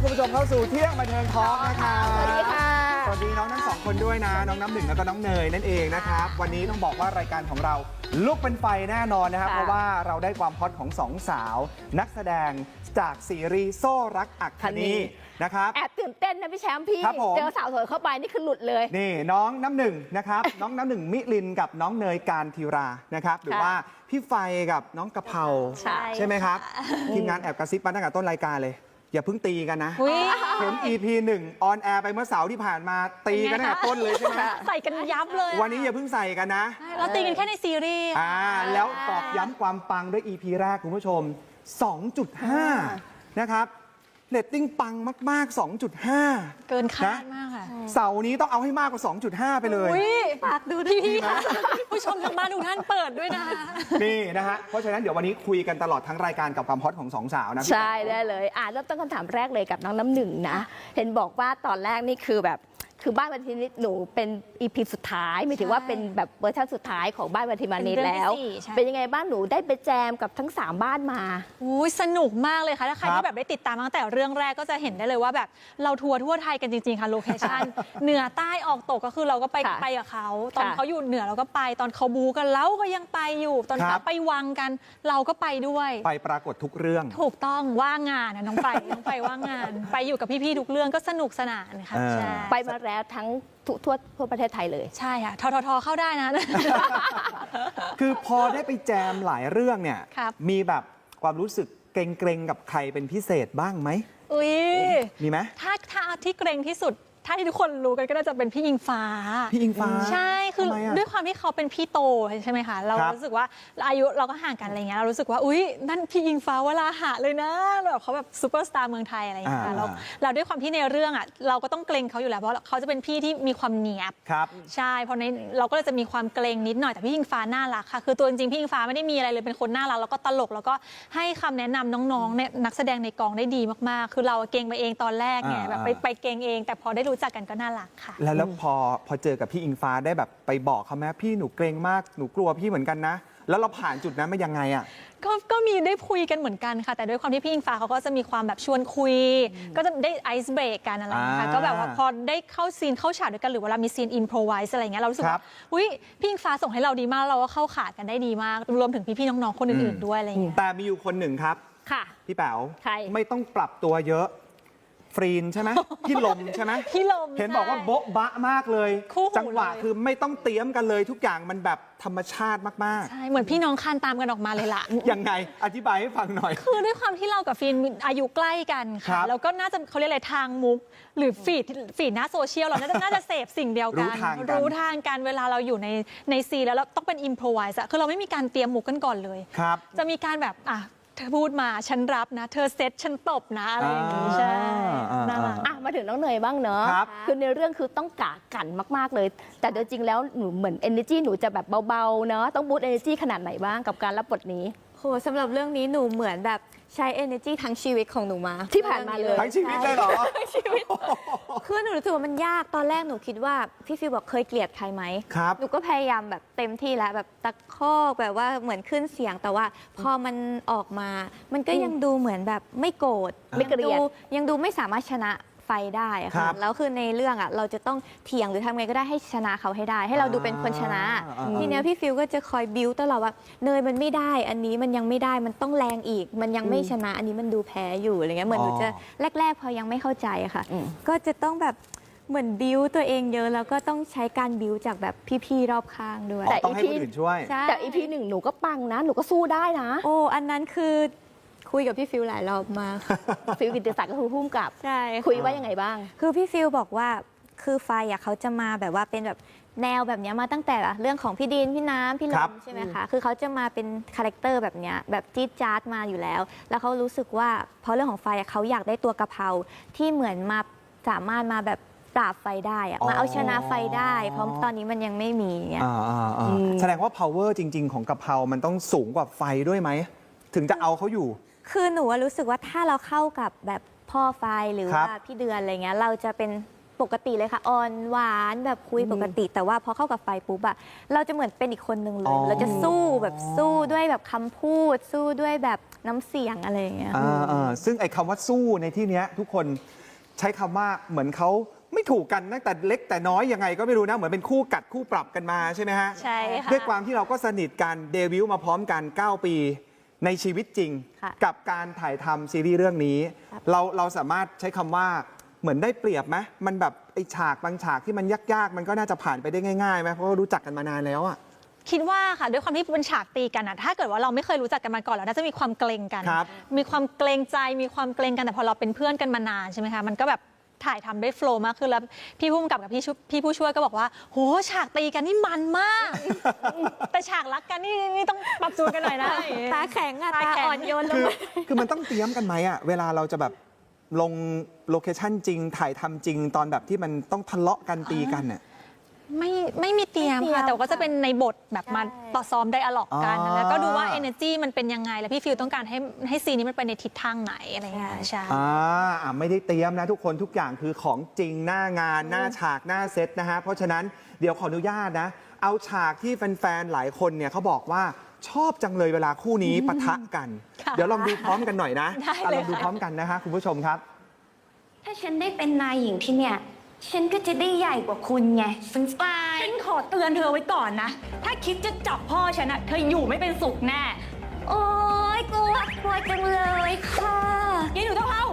คุณผู้ชมเข้าสู่เที่ยงบันเทิงทอล์กนะครับ สวัสดีค่ะ สวัสดีน้องทั้งสองคนด้วยนะ น้องน้ำหนึ่งแล้วก็น้องเนยนั่นเองนะครับ วันนี้ต้องบอกว่ารายการของเราลุกเป็นไฟแน่นอนนะครับ ค่ะ เพราะว่าเราได้ความฮอตของสองสาว นักแสดงจากซีรีส์โซ่รักอัคคณีนะครับ แอบตื่นเต้นนะพี่แชมป์พี่ ครับผม เจอสาวสวยเข้าไปนี่คือหลุดเลย นี่น้องน้ำหนึ่งนะครับ น้องน้ำหนึ่งมิลินกับน้องเนยการทีรานะครับหรือว่าพี่ไฟกับน้องกะเพรา ใช่ ไหมครับทีมงานแอบกระซิบมาตั้งแต่ต้นรายการเลย อย่าเพิ่งตีกันนะ อุ๊ย เห็น EP 1 ออนแอร์ไปเมื่อเสาร์ที่ผ่านมาตีกันตั้งแต่ต้นเลยใช่ไหม ใส่กันยับเลย วันนี้อย่าเพิ่งใส่กันนะ เราตีกันแค่ในซีรีส์ แล้วตอกย้ำความปังด้วย EP แรกคุณผู้ชม 2.5 นะครับเรตติ้งปังมาก ๆ 2.5 เกินคาดมากค่ะ เสาร์นี้ต้องเอาให้มากกว่า 2.5 ไปเลย อุ้ย ฝากดู พี่ๆค่ะผู้ชมทางบ้านทุกท่านเปิดด้วยนะคะ นี่นะฮะ เพราะฉะนั้นเดี๋ยววันนี้คุยกันตลอดทั้งรายการกับความฮอตของสองสาวนะพี่ ใช่ได้เลยเริ่มต้นคำถามแรกเลยกับน้องน้ำหนึ่งนะ เห็นบอกว่าตอนแรกนี่คือแบบคือบ้านวันทีนิดหนูเป็นอีพีสุดท้ายหมายถึงว่าเป็นแบบเวอร์ชันสุดท้ายของบ้านวันทีมานิดแล้ว เป็นเรื่องที่สี่ใช่ เป็นยังไงบ้างหนูได้ไปแจมกับทั้ง 3 บ้านมา อุ้ยสนุกมากเลยค่ะถ้าใคร ครับ ที่แบบได้ติดตามมาตั้งแต่เรื่องแรกก็จะเห็นได้เลยว่าแบบเราทัวร์ทั่วไทยกันจริง ๆ ค่ะโลเคชั่น เหนือใต้ออกตกก็คือเราก็ไป ค่ะ ไปกับเขาตอน ค่ะ เขาอยู่เหนือเราก็ไปตอนเขาบูกันเราก็ยังไปอยู่ตอน ครั เขา บ ไปวังกัน เราก็ไปด้วย ไปปรากฏทุกเรื่อง ถูกต้องว่างงานนะน้องไป น้องไปว่างงาน ไปอยู่กับพี่ๆทุกเรื่องก็สนุกสนานค่ะ เออ ใช่ ไปมาแล้วทั้งทั่วประเทศไทยเลย ใช่ค่ะททเข้าได้นะ คือพอได้ไปแจมหลายเรื่องเนี่ย ครับ มีแบบความรู้สึกเกรงๆกับใครเป็นพิเศษบ้างไหม อุ้ย มีไหม ถ้าที่เกรงที่สุด ถ้าที่ทุกคนรู้กันก็น่าจะเป็นพี่อิงฟ้า พี่อิงฟ้า ใช่ คือ ทำไมอะ ด้วยความที่เขาเป็นพี่โตใช่ไหมคะ เรา ครับ รู้สึกว่าอายุเราก็ห่างกันอะไรเงี้ย เรารู้สึกว่า อุ๊ย นั่นพี่อิงฟ้าวราหะเลยนะแบบเขาแบบซูเปอร์สตาร์เมืองไทยอะไรอย่างเงี้ยค่ะเราด้วยความที่ในเรื่องอ่ะ เราก็ต้องเกรงเขาอยู่แล้ว เพราะเขาจะเป็นพี่ที่มีความเนียบ ครับ ใช่เพราะในเราก็เลยจะมีความเกรงนิดหน่อยแต่พี่อิงฟ้าน่ารักค่ะคือตัวจริงๆพี่อิงฟ้าไม่ได้มีอะไรเลยเป็นคนน่ารักแล้วก็ตลกแล้วก็ให้คำแนะนำน้องๆเนี่ยนักแสดงในกองได้ดีมากๆ คือเราเกรงไปเองตอนแรกไงแบบไปเกรงเอง แต่พอได้รู้จักกันก็น่ารักค่ะ แล้วพอเจอกับพี่อิงฟ้าได้แบบไปบอกเขาไหมพี่หนูเกรงมากหนูกลัวพี่เหมือนกันนะ แล้วเราผ่านจุดนั้นมายังไงอ่ะ ก็มีได้คุยกันเหมือนกันค่ะ แต่ด้วยความที่พี่อิงฟ้าเขาก็จะมีความแบบชวนคุย ก็จะได้ไอซ์เบรกกันอะไรอย่างเงี้ยค่ะก็แบบว่าพอได้เข้าซีนเข้าฉากด้วยกันหรือเวลามีซีนอินโพรไวส์อะไรเงี้ยเรารู้สึก ครั ว่า บ อุ้ยพี่อิงฟ้าส่งให้เราดีมากเราก็เข้าขากันได้ดีมากรวมถึงพี่ๆน้องๆคนอื่นๆด้วยอะไรเงี้ย แต่มีอยู่คนหนึ่งครับ ค่ะ พี่แป๋ว ใคร ไม่ต้องปรับตัวเยอะ ฟรีนใช่ไหม พี่ลมใช่ไหม พี่ลม เห็นบอกว่า ใช่ โบ๊ะบะมากเลย คู่หู จังหวะ เลย คือไม่ต้องเตรียมกันเลยทุกอย่างมันแบบธรรมชาติมาก ใช่เหมือนพี่น้องคานตามกันออกมาเลยล่ะ ๆ ยังไงอธิบายให้ฟังหน่อย คือด้วยความที่เรากับฟินอายุใกล้กัน ครั ค่ะ บ แล้วก็น่าจะเขาเรียกอะไรทางมุก หรือฟีดหน้าโซเชียลเราน่าจะเสพสิ่งเดียวกัน รู้ทางกัน รู้ทางกันเวลาเราอยู่ในซีนแล้วเราต้องเป็นอิมพรไวส์คือเราไม่มีการเตรียมมุกกันก่อนเลย ครับ จะมีการแบบเธอพูดมาฉันรับนะ เธอเซ็ตฉันตบนะอะไรอย่างนี้ใช่ น่ารัก มาถึงน้องเนยบ้างเนอะ ครับ คือในเรื่องคือต้องกะกันมากๆเลย แต่โดยจริงแล้วหนูเหมือน energy หนูจะแบบเบาๆเนอะต้องบูสต์ energy ขนาดไหนบ้างกับการรับบทนี้ โหสำหรับเรื่องนี้หนูเหมือนแบบใช้ energy ทั้งชีวิตของหนูมา ที่ผ่านมาเลย ทั้งชีวิตเลยเหรอ คือหนูรู้สึกว่ามันยากตอนแรกหนูคิดว่าพี่ฟิวบอกเคยเกลียดใครไหม ครับ หนูก็พยายามแบบเต็มที่แล้วแบบตะคอกแบบว่าเหมือนขึ้นเสียงแต่ว่าพอมันออกมา มันก็ยังดูเหมือนแบบไม่โกรธ ไม่เกลียด ยังดูไม่สามารถชนะไฟได้อะ ครั ค่ะ บ แล้วคือในเรื่องอ่ะเราจะต้องเถียงหรือทำไงก็ได้ให้ชนะเขาให้ได้ ให้เราดูเป็นคนชนะ ทีเนี้ยพี่ฟิวก็จะคอยบิ้วตลอดว่าเนยมันไม่ได้ อันนี้มันยังไม่ได้มันต้องแรงอีก มันยังไม่ชนะ อันนี้มันดูแพ้อยู่อะไรเงี้ยเหมือนหนูจะแรก ๆ พอยังไม่เข้าใจอะค่ะ อืม ก็จะต้องแบบเหมือนบิ้วตัวเองเยอะแล้วก็ต้องใช้การบิ้วจากแบบพี่ๆรอบข้างด้วย แต่ ต้องให้คนอื่นช่วย ใช่ แต่ EP 1หนูก็ปังนะ หนูก็สู้ได้นะ โอ้อันนั้นคือคุยกับพี่ฟิวหลายรอบมาก ฟิลกิตติศักดิ์ก็คือพุ่มกับ ใช่ คุยว่ายังไงบ้าง คือพี่ฟิวบอกว่าคือไฟอะเขาจะมาแบบว่าเป็นแบบแนวแบบเนี้ยมาตั้งแต่เรื่องของพี่ดินพี่น้ำพี่ล ครับ มใช่ไหมคะคือเขาจะมาเป็นคาแรคเตอร์แบบเนี้ยแบบจี๊ดจ๊าดมาอยู่แล้ว แล้วเขารู้สึกว่าเพราะเรื่องของไฟอะเขาอยากได้ตัวกะเพราที่เหมือนมาสามารถมาแบบปราบไฟได้อะมาเอาชนะไฟได้ เพราะตอนนี้มันยังไม่มีเงี้ย แสดงว่า power จริง ๆ ของกะเพรามันต้องสูงกว่าไฟด้วยไหม ถึงจะเอาเขาอยู่ คือหนูว่ารู้สึกว่าถ้าเราเข้ากับแบบพ่อไฟหรือ ครับ ว่าพี่เดือนอะไรเงี้ยเราจะเป็น ปกติเลยค่ะอ่อนหวานแบบคุยปกติ แต่ว่าพอเข้ากับไฟปุ๊บอะเราจะเหมือนเป็นอีกคนนึงเล อ๋ ย อ เราจะสู้แบบสู้ด้วยแบบคำพูด สู้ด้วยแบบน้ำเสียงอะไรอย่างเงี้ย ซึ่งไอ้คำว่าสู้ในที่เนี้ยทุกคนใช้คำว่าเหมือนเขาไม่ถูกกันตั้งแต่เล็กแต่น้อยยังไงก็ไม่รู้นะเหมือนเป็นคู่กัดคู่ปรับกันมาใช่ไหมฮะ ใช่ค่ะ ด้วยความที่เราก็สนิทกันเดบิวต์มาพร้อมกัน 9 ปีในชีวิตจริง ค่ะ กับการถ่ายทำซีรีส์เรื่องนี้ เราสามารถใช้คำว่าเหมือนได้เปรียบไหมมันแบบไอ้ฉากบางฉากที่มันยากๆ มันก็น่าจะผ่านไปได้ง่ายๆไหมเพราะว่ารู้จักกันมานานแล้วอะ คิดว่าค่ะด้วยความที่เป็นฉากตีกันอะถ้าเกิดว่าเราไม่เคยรู้จักกันมาก่อนเราน่าจะมีความเกรงกัน ครับ มีความเกรงใจมีความเกรงกันแต่พอเราเป็นเพื่อนกันมานานใช่ไหมคะมันก็แบบถ่ายทำได้โฟล์มากขึ้นแล้วพี่ผู้กำกับกับพี่ผู้ช่วยก็บอกว่าโหฉากตีกันนี่มันมาก แต่ฉากรักกันนี่ต้องปรับจูนกันหน่อยนะ ตาแข็งอะ ตา ตา แข็ง อ่อนโยนลง คือ มา คือมันต้องเตรียมกันไหมอะเวลาเราจะแบบลงโลเคชั่นจริง ถ่ายทำจริงตอนแบบที่มันต้องทะเลาะกันตีกันเนี่ย ไม่มีเตรียม ไม่เตรียม ค่ะแต่ก็จะ ค่ะ เป็นในบทแบบมา ใช่ ต่อซ้อมไดอะล็อกกัน อ๋อ แล้วก็ดูว่า energy มันเป็นยังไง แล้วพี่ฟิลต้องการให้ซีนนี้มันไปในทิศทางไหนอะไรอย่างเงี้ยใช่ ไม่ได้เตรียมนะทุกคนทุกอย่างคือของจริงหน้างานหน้าฉากหน้าเซตนะฮะเพราะฉะนั้นเดี๋ยวขออนุญาตนะ เอาฉากที่แฟนๆหลายคนเนี่ยเขาบอกว่าชอบจังเลยเวลาคู่นี้ปะทะกัน ค่ะ เดี๋ยวลองดูพร้อมกันหน่อยนะ ได้เลย ลองดู ค่ะ พร้อมกันนะฮะคุณผู้ชมครับ ถ้าฉันได้เป็นนายหญิงที่เนี่ย ฉันก็จะได้ใหญ่กว่าคุณไงฉันขอเตือนเธอไว้ก่อนนะ ถ้าคิดจะจับพ่อฉันอะเธออยู่ไม่เป็นสุขแน่ โอ๊ยกลัวจังเลยค่ะ ยัยหนูเท่าเท่า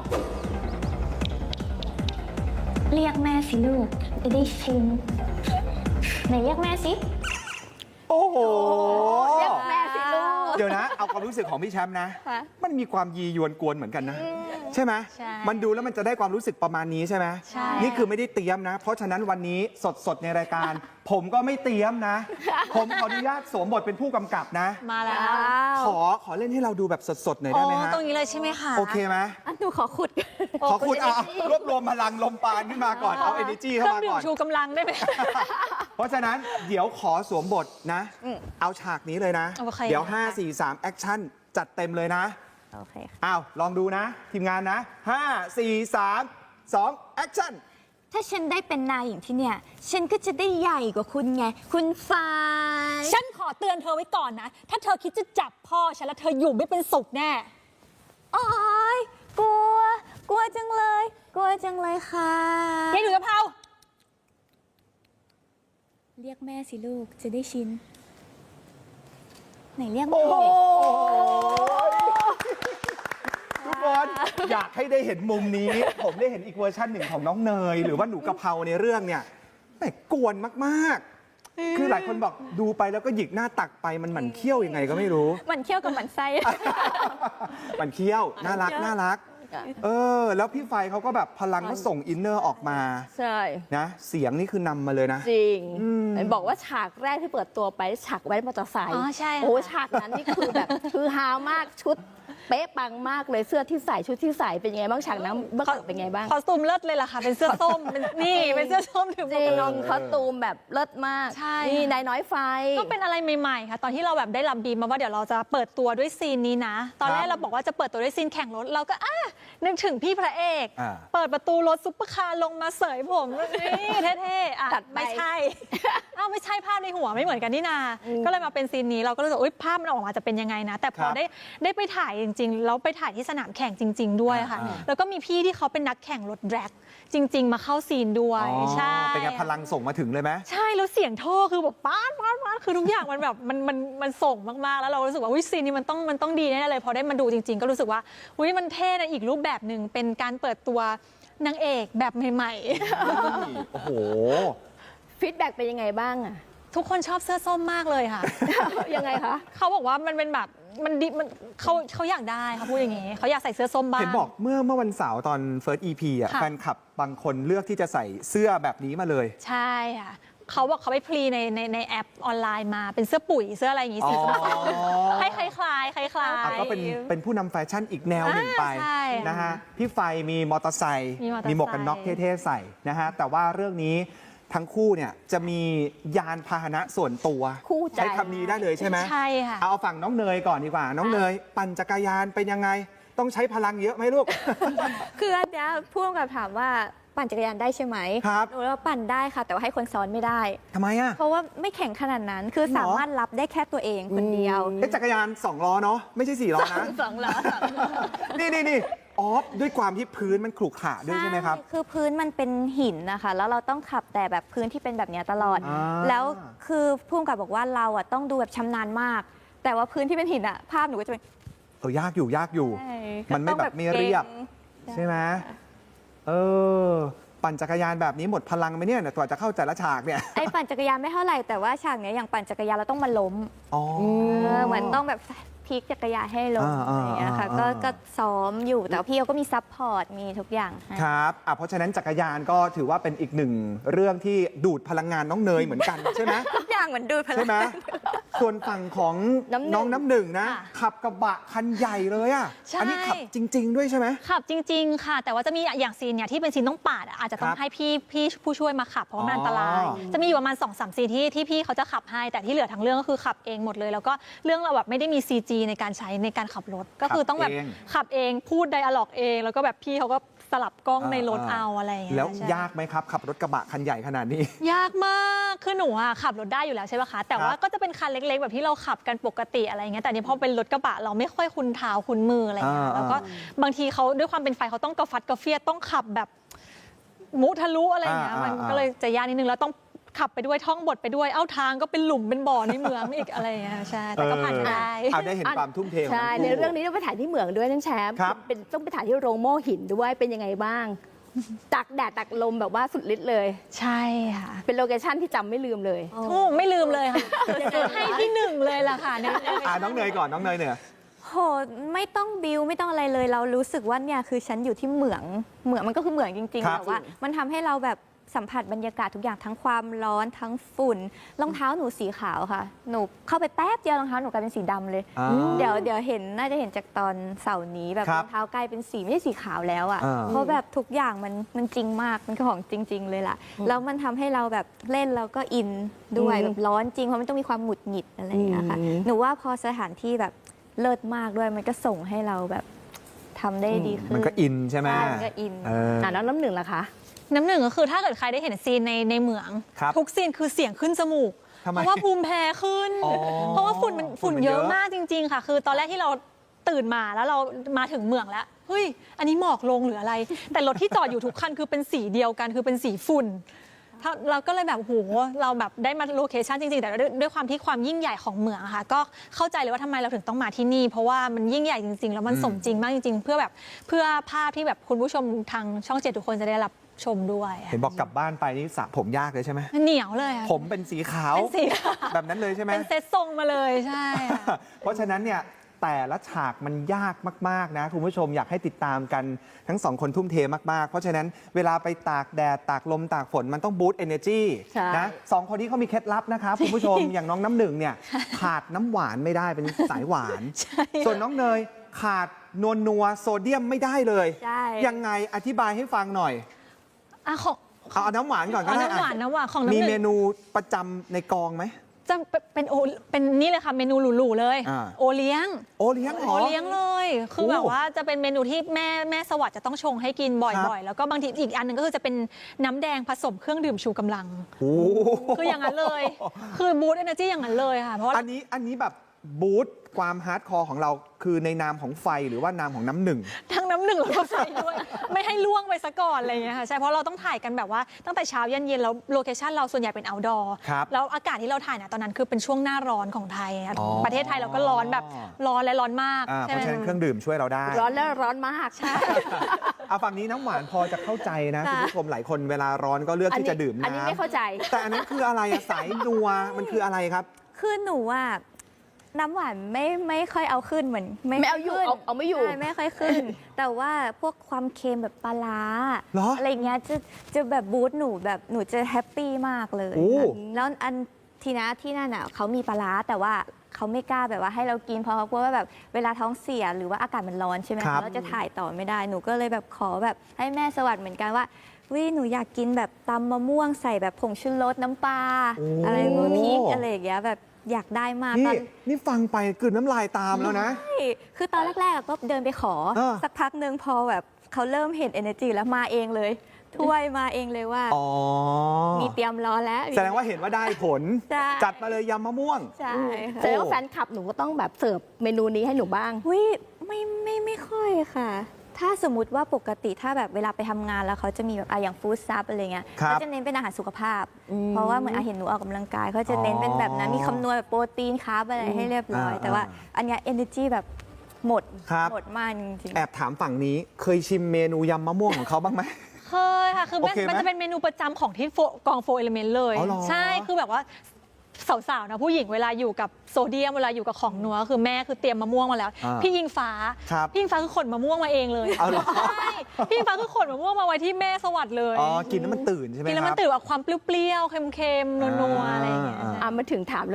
เรียกแม่สิลูก จะได้ชินไหนเรียกแม่สิ โอ้โห เรียกแม่สิลูก เดี๋ยวนะ เอาความรู้สึกของพี่แชมป์นะ ค่ะ มันมีความยียวนกวนเหมือนกันนะ ใช่ไหม ใช่ มันดูแล้วมันจะได้ความรู้สึกประมาณนี้ใช่ไหม ใช่ นี่คือไม่ได้เตรียมนะ เพราะฉะนั้นวันนี้สดๆในรายการ ผมก็ไม่เตรียมนะ ผมขออนุญาตสวมบทเป็นผู้กำกับนะ มาแล้ว ขอเล่นให้เราดูแบบสดๆหน่อยได้ไหมฮะ ตรงนี้เลยใช่ไหมคะ โอเคไหม อ่ะหนูขอขุด ขอคุณเอารวบรวมพลังลมปานขึ้นมาก่อน เอา energy เค เข้า รื่อง มา ดื่ ก่ ม อน ชูกำลังได้ไหม เพราะฉะนั้นเดี๋ยวขอสวมบทนะ เอาฉากนี้เลยนะ โอเค เดี๋ยว ค่ะ 5 4 3 แอคชั่นจัดเต็มเลยนะ โอเคค่ะ อ้าว ลองดูนะ ทีมงานนะ 5 4 3 2 แอคชั่น ถ้าฉันได้เป็นนายอย่างที่เนี่ย ฉันก็จะได้ใหญ่กว่าคุณไง คุณฟ้าย ฉันขอเตือนเธอไว้ก่อนนะ ถ้าเธอคิดจะจับพ่อฉันแล้วเธออยู่ไม่เป็นสุขแน่ โอ๊ยกลัวจังเลย กลัวจังเลยค่ะ ยัยหนูจะเผา เรียกแม่สิลูก จะได้ชิน ไหนเรียก โอ้ แม่ โหทุกคนอยากให้ได้เห็นมุมนี้ ผมได้เห็นอีกเวอร์ชันหนึ่งของน้องเนย หรือว่าหนูกะเพราในเรื่องเนี่ยแหมกวนมากๆ คือหลายคนบอกดูไปแล้วก็หยิกหน้าตักไปมันหมั่นเคี้ยวยังไงก็ไม่รู้ มันเคี้ยวกับมันไส้ มันเคี้ยว น่ารัก น่ารัก แล้วพี่ไฟเขาก็แบบพลังก็ส่งอินเนอร์ออกมา ใช่ นะ เสียงนี่คือนำมาเลยนะ จริงเห็นบอกว่าฉากแรกที่เปิดตัวไปฉากแว้นมอเตอร์ไซค์ อ๋อใช่ค่ะ โอ้ฉากนั้นนี่คือแบบ คือฮามากชุดเป๊ะปังมากเลยเสื้อที่ใส่ชุดที่ใส่เป็นยังไงบ้างฉากนั้นเมื่อก่อนเป็นไงบ้าง คอสตูมเลิศเลยล่ะค่ะ เป็นเสื้อส้มเป็นนี่เป็นเสื้อส้มถือหม จ วก ริ กัน ง น็อก คอสตูมแบบเลิศมาก ใช่ นี่นายน้อยไฟ ก็เป็นอะไรใหม่ๆค่ะ ตอนที่เราแบบได้รับบีมมาว่าเดี๋ยวเราจะเปิดตัวด้วยซีนนี้นะ ตอนแร ค ก รับ เราบอกว่าจะเปิดตัวด้วยซีนแข่งรถเราก็นึกถึงพี่พระเอก อ่า เปิดประตูรถซุปเปอร์คาร์ลงมาเสยผมนี่เท่ๆอ่ะ จัดไป ไม่ใช่ อ้าวไม่ใช่ภาพในหัวไม่เหมือนกันนี่นา ก็เลยมาเป็นซีนนี้เราก็รู้สึกว่าภาพมันออกมาจะเป็นยังไงนะ แต่พอ ครับ ได้ไปถ่ายจริงๆแล้วไปถ่ายที่สนามแข่งจริง ๆ ด้วยค่ะ อ่า แล้วก็มีพี่ที่เขาเป็นนักแข่งรถแดร็กจริง ๆ มาเข้าซีนด้วย อ๋อ ใช่ เป็นไงพลังส่งมาถึงเลยไหม ใช่แล้วเสียงท่อคือแบบป๊าดคือทุกอย่างมันแบบมันส่งมากๆแล้วเรารู้สึกว่าวิซีนนี้มันต้องดีแน่เลยพอได้มาดูจริง ๆ ก็รู้สึกว่าวิมันเท่นะอีกรูปแบบหนึ่งเป็นการเปิดตัวนางเอกแบบใหม่ๆ โอ้โห ฟีดแบ็กเป็นยังไงบ้างอะ ทุกคนชอบเสื้อส้มมากเลยค่ะ ยังไงคะ เขาบอกว่ามันเป็นแบบมันดีมันเขาอยากได้เขาพูดอย่างงี้เขาอยากใส่เสื้อส้มบ้าง เห็นบอกเมื่อวันเสาร์ตอน First EP อ่ะ ค่ะ แฟนคลับบางคนเลือกที่จะใส่เสื้อแบบนี้มาเลย ใช่ค่ะเขาบอกเขาไปพรีในแอปออนไลน์มาเป็นเสื้อปุ๋ยเสื้ออะไรอย่างงี้สีส้มๆให้คล้ายๆ ก็เป็นผู้นำแฟชั่นอีกแนวหนึ่งไป ใช่ นะฮะพี่ไฟมีมอเตอร์ไซค์ มีมอเตอร์ไซค์ มีหมวกกันน็อกเท่ๆใส่นะฮะแต่ว่าเรื่องนี้ทั้งคู่เนี่ยจะมียานพาหนะส่วนตัว คู่ใจ ใช้คำนี้ได้เลยใช่ไหม ใช่ค่ะ เอาฝั่งน้องเนยก่อนดีกว่า น้องเนยปั่นจักรยานเป็นยังไง ต้องใช้พลังเยอะไหมลูก คืออันเนี้ยพ่วงกับถามว่า ปั่นจักรยานได้ใช่ไหม ครับ หนูว่าปั่นได้ค่ะ แต่ว่าให้คนซ้อนไม่ได้ ทำไมอ่ะ เพราะว่าไม่แข็งขนาดนั้น คือ หรอ สามารถรับได้แค่ตัวเองคนเดียว จักรยาน2 ล้อเนาะไม่ใช่4 ล้อนะ สองล้อ นี่อ๋อด้วยความที่พื้นมันขรุขระด้วยใช่ไหมครับ คือพื้นมันเป็นหินนะคะ แล้วเราต้องขับแต่แบบพื้นที่เป็นแบบเนี้ยตลอด อ่า แล้วคือผู้กำกับบอกว่าเราอ่ะต้องดูแบบชำนาญมาก แต่ว่าพื้นที่เป็นหินอ่ะภาพหนูก็จะเป็น ยากอยู่ ใช่ มันไม่ ก็ต้อง แบบไม่เรียบ ก่ง ใช่ไหมปั่นจักรยานแบบนี้หมดพลังไหมเนี่ยกว่าจะเข้าแต่ละฉากเนี่ย ไอ้ปั่นจักรยานไม่เท่าไหร่แต่ว่าฉากเนี้ยอย่างปั่นจักรยานเราต้องมาล้ม อ๋อ เหมือนต้องแบบพลิกจักรยานให้ล้ม อ่า อะไรอย่างเงี้ยค่ะ อ่า ก็ซ้อมอยู่แต่ว่าพี่เขาก็มีซัพพอร์ตมีทุกอย่างให้ ครับเพราะฉะนั้นจักรยานก็ถือว่าเป็นอีกหนึ่งเรื่องที่ดูดพลังงานน้องเนยเหมือนกันใช่ไหม ทุกอย่างเหมือนดูพลั ใช่ ง ไหมส่วนฝั่งของ น้ำหนึ่ง น้องน้ำหนึ่งนะ ค่ะ ขับกระบะคันใหญ่เลยอ่ะ ใช่ อันี้ขับจริง ๆ ด้วยใช่ไหม ขับจริง ๆ ค่ะ แต่ว่าจะมีอย่างซีนเนี่ยที่เป็นซีนต้องปาดอะอาจจะต้อ ค ง รับ ให้พี่ผู้ช่วยมาขับเพราะว่ามันอันตราย อ๋อ จะมีอยู่ประมาณ2-3ซีนที่พี่เขาจะขับให้แต่ที่เหลือทั้งเรื่องก็คือขับเองหมดเลย แล้วก็เรื่องเราแบบไม่ได้มี CG ในการใช้ในการขับรถก็คือต้องแบบขับเองพูดไดอะล็อกเอง แล้วก็แบบพี่เขาก็สลับกล้องในรถเอาอะไรอย่างเงี้ย แล้ว ใช่ ยากไหมครับ ขับรถกระบะคันใหญ่ขนาดนี้ ยากมากคือหนูอะขับรถได้อยู่แล้วใช่ปะคะแต่ว่าก็จะเป็นคันเล็กๆ แบบที่เราขับกันปกติอะไรเงี้ยแต่นี่พอเป็นรถกระบะเราไม่ค่อยคุ้นเท้าคุ้นมืออะไรเงี้ย อ่า แล้วก็บางทีเขาด้วยความเป็นไฟเขาต้องกระฟัดกระเฟียดต้องขับแบบมุทะลุอะไรเงี้ยมันก็เลยจะยากนิดนึงแล้วต้องขับไปด้วยท่องบทไปด้วยเอ้าทางก็เป็นหลุมเป็นบ่อในเมืองอีกอะไรเงี้ยใช่แต่ก็ผ่านไปได้ เอาได้เห็นความทุ่มเทของ ใช่ ทั้งคู่ ในเรื่องนี้ต้องไปถ่ายที่เหมืองด้วยนั่นแชมป์ ครับ เป็นต้องไปถ่ายที่โรงโม่หินด้วยเป็นยังไงบ้างตากแดดตากลมแบบว่าสุดฤทธิ์เลย ใช่ค่ะ เป็นโลเคชั่นที่จำไม่ลืมเลย ถูกไม่ลืมเลยค่ะให้ที่หนึ่งเลยล่ะค่ะเนี่ย น้องเนยก่อนน้องเนยเนี่ย โหไม่ต้องบิวไม่ต้องอะไรเลย เรารู้สึกว่าเนี่ยคือฉันอยู่ที่เหมืองมันก็คือเหมืองจริง ค ๆ รับ แต่ว่ามันทำให้เราแบบสัมผัสบรรยากาศทุกอย่างทั้งความร้อนทั้งฝุ่นรองเท้าหนูสีขาวค่ะ หนูเข้าไปแป๊บเดียวรองเท้าหนูกลายเป็นสีดำเลย อ่า เดี๋ยวเห็นน่าจะเห็นจากตอนเสาร์นี้แบบ ครั ร บ องเท้ากลายเป็นสีไม่ใช่สีขาวแล้วอ่ะ อ่า เพราะแบบทุกอย่างมันจริงมากมันคือของจริง ๆ เลยล่ะแล้วมันทำให้เราแบบเล่นแล้วก็อินด้วย อืม แบบร้อนจริงเพราะมันต้องมีความหงุดหงิดอะไรอย่างเงี้ยค่ะ อืม หนูว่าพอสถานที่แบบเลิศมากด้วยมันก็ส่งให้เราแบบทำได้ดีขึ้น มันก็อินใช่ไหม ใช่มันก็อิน น้องน้ำหนึ่งล่ะคะ น้ำหนึ่งก็คือถ้าเกิดใครได้เห็นซีนในเหมือง ครับ ทุกซีนคือเสียงขึ้นจมูก ทำไม เพราะว่าภูมิแพ้ขึ้น อ๋อ เพราะว่าฝุ่นมัน ฝุ่นมัน เยอะ เยอะ มากจริง ๆ ค่ะ คือตอนแรกที่เราตื่นมาแล้วเรามาถึงเหมืองแล้วเฮ้ยอันนี้หมอกลงหรืออะไร แต่รถที่จอดอยู่ทุกคันคือเป็นสีเดียวกันคือเป็นสีฝุ่นเราก็เลยแบบโหเราแบบได้มาโลเคชันจริงๆ แต่ด้วยความที่ความยิ่งใหญ่ของเหมืองอะค่ะก็เข้าใจเลยว่าทำไมเราถึงต้องมาที่นี่ เพราะว่ามันยิ่งใหญ่จริง ๆ แล้วมันสมจริงมากจริง ๆ เพื่อภาพที่แบบคุณผู้ชมทางช่อง7ทุกคนจะได้รับชมด้วย เห็นบอกกลับบ้านไปนี่สระผมยากเลยใช่ไหม เหนียวเลยอะ ผมเป็นสีขาว เป็นสีขาว แบบนั้นเลยใช่ไหม เป็นเซตทรงมาเลยใช่ค่ะ เพราะฉะนั้นเนี่ยแต่ละฉากมันยากมากๆนะคุณผู้ชมอยากให้ติดตามกันทั้งสองคนทุ่มเทมากๆ เพราะฉะนั้นเวลาไปตากแดดตากลมตากฝนมันต้องบูสต์ energy ใช่ นะสองคนนี้เขามีเคล็ดลับนะครับคุณผู้ชม อย่างน้องน้ำหนึ่งเนี่ยขาดน้ำหวานไม่ได้เป็นสายหวาน ส่วนน้องเนยขาดนัวโซเดียมไม่ได้เลย ใช่ ยังไงอธิบายให้ฟังหน่อย อ่ะของ เอาน้ำหวานก่อนก็ได้ น้ำหวาน อ่ะ น้ำหวานของน้ำ มี ห เม นึ่ง นูประจำในกองไหม จะเป็นนี่เลยค่ะเมนูหรูๆเลย อ่า โอเลี้ยง โอเลี้ยงเหร โอ อ เลี้ยงเลย คือ โอ้ แบบว่าจะเป็นเมนูที่แม่สวัสดิ์จะต้องชงให้กินบ่อยๆ แล้วก็บางทีอีกอันหนึ่งก็คือจะเป็นน้ำแดงผสมเครื่องดื่มชูกำลัง โอ้ คืออย่างนั้นเลย คือบูตเอเนอร์จีอย่างนั้นเลยค่ะ เพราะว่า อันนี้แบบบูสต์ความฮาร์ดคอร์ของเราคือในนามของไฟหรือว่านามของน้ำหนึ่ง ทั้งน้ำหนึ่งแล้วก็ไฟด้วย ไม่ให้ล่วงไปซะก่อนอะไรอย่างเงี้ยค่ะใช่เพราะเราต้องถ่ายกันแบบว่าตั้งแต่เช้ายันเย็นแล้วโลเคชั่นเราส่วนใหญ่เป็น outdoor ครับ แล้วอากาศที่เราถ่ายเนี่ยตอนนั้นคือเป็นช่วงหน้าร้อนของไทยอะ อ๋อ ประเทศไทยเราก็ร้อนแบบร้อนและร้อนมาก เพ ใช่ไหม ราะฉะนั้นเครื่องดื่มช่วยเราได้ ร้อนแล้วร้อนมากใช่ เอาฝั่งนี้น้ำหวานพอจะเข้าใจนะคุณผู้ชมหลายคนเวลาร้อนก็เลือกที่จะดื่ม อันนี้ น้ำ ไม่เข้าใจ แต่อันนั้นคืออะไรอะสายนัวมันคืออะไรครับ คือหนูอ่ะน้ำหวานไม่ค่อยเอาขึ้นเหมือน ไม่เอาอยู่ ขึ้น เอาไม่อยู่ ใช่ไม่ค่อยขึ้น แต่ว่าพวกความเค็มแบบปลาร้า เหรอ อะไรเงี้ยจะแบบบูสต์หนูแบบหนูจะแฮปปี้มากเลย โอ้ แล้วอันทีนะที่นั่นอ่ะเขามีปลาร้าแต่ว่าเขาไม่กล้าแบบว่าให้เรากินเพราะเขากลัวว่าแบบเวลาท้องเสียหรือว่าอากาศมันร้อนใช่ไหม ครั คะ บ เราจะถ่ายต่อไม่ได้หนูก็เลยแบบขอแบบให้แม่สวัสดิ์เหมือนกันว่าวิหนูอยากกินแบบตำมะม่วงใส่แบบผงชูรสน้ำปลาอะไรพวกพริกอะไรอย่างเงี้ยแบบอยากได้มากตอน นี่ฟังไปกลืนน้ำลายตามแล้วนะ ใช่คือตอนแรกๆก็เดินไปขอ เออ สักพักหนึ่งพอแบบเขาเริ่มเห็น energy แล้วมาเองเลย ถ้วยมาเองเลยว่า อ๋อ มีเตรียมรอแล้ว แสดงว่าเห็นว่าได้ผล ใช่ จัดมาเลยยำมะม่วง ใช่ แสดงว่าแฟนคลับหนูก็ต้องแบบเสิร์ฟเมนูนี้ให้หนูบ้าง วิไม่ค่อยค่ะ ถ้าสมมติว่าปกติถ้าแบบเวลาไปทำงานแล้วเขาจะมีแบบอย่างฟู้ดซับอะไรเงี้ย ครับ เขาจะเน้นเป็นอาหารสุขภาพ เพราะว่าเหมือนเห็นหนูออกกำลังกายเขาจะเน้นเป็นแบบนั้นมีคำนวณแบบโปรตีนคาร์บอะไรให้เรียบร้อย แต่ว่าอันเนี้ย energy แบบหมด ครับ หมดมากจริง แอบถามฝั่งนี้เคยชิมเมนูยำมะม่วงของเขาบ้างไหม เคยค่ะ คือ โอเคไหม มันจะเป็นเมนูประจำของที่กองโฟเอลิเมนต์เลย อ๋อเหรอ ใช่ คือแบบว่าสาวๆนะผู้หญิงเวลาอยู่กับโซเดียมเวลาอยู่กับของนัวคือแม่คือเตรียมมะม่วงมาแล้ว อ่า พี่ยิงฟ้า ครับ พี่ยิงฟ้าคือขนมะม่วงมาเองเลย เอาเหรอ ใช่พี่ยิงฟ้าคือขนมะม่วงมาไว้ที่แม่สวัสดิ์เลย อ๋อกินแล้วมันตื่นใช่ไหม กินแล้ว ค มั รั น บ ตื่นแบบความเปรี้ยวๆเค็มๆนัวๆอะไรอย่างเงี้ย มาถึงถาม